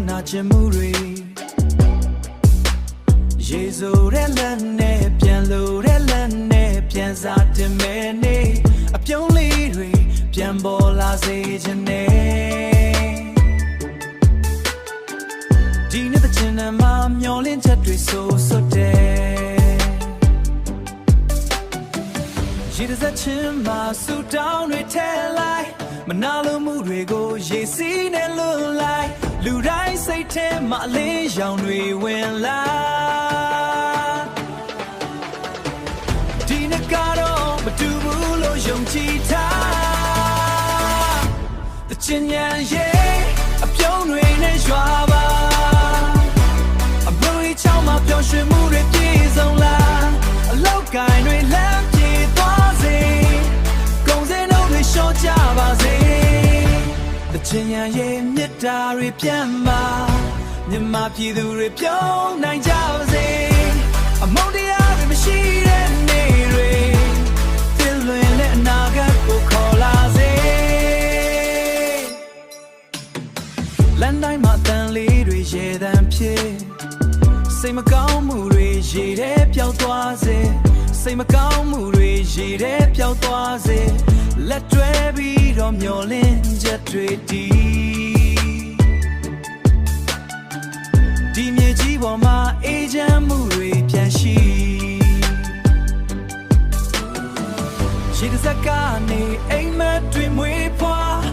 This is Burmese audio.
နာကျင်မှုတွေရေဆိုတဲ့လက်နဲ့ပြန်လို့တဲ့လက်နဲ့ပြန်စားတင်မဲ့နေအပြုံးလေးတွေပြန်ပေါ်လာစေခြင်းနဲ့ဒီနေ့တဲ့ချင်တဲ့မှာမျောလင်းချက်တွေဆိုစွတ်တယ်ရေစက်ချင်းမှာဆူတောင်းတွေထဲလိုက်မနာလိုမှုတွေကိုရေစီးနဲ့လွတ်လိုက်လူတိုင်းစိတ်ထဲမှာအလေးရောင်တွေဝင်လာဒီနေ့ကတော့မတူဘူးလို့ယုံကြည်ထားတချင်ညာရဲ့အပြုံးတွေနဲ့ရွာပါအမွေချောင်းမှာပျော်ရွှင်မှုတွေပြည့်စုံလာအလောက်ကိုင်းတွေလမ်းပြေသွားစေကုန်စည်နှုန်းတွေလျှော့ကြပါစေတချင်ညာရဲ့မြတ်တာတွေပြန်ပါမြန်မာပြည်သူတွေပြုံးနိုင်ကြပါစေအမုန်းတရားတွေမရှိတဲ့နေ့တွေသင်လွင်တဲ့အနာဂတ်ကိုခေါ်လာစေလမ်းတိုင်းမှာတန်လေးတွေရေတံဖြစ်စိတ်မကောင်းမှုတွေရေထဲပျောက်သွားစေစိတ်မကောင်းမှုတွေရေထဲပျောက်သွားစေလက်တွဲပြီးတော့မျောလင်းချက်တွေဒီမြေကြီးပေါ်မှာအေးချမ်းမှုတွေပြန်ရှိရေစက်ကနေအိမ်မက်တွေမွေးဖွား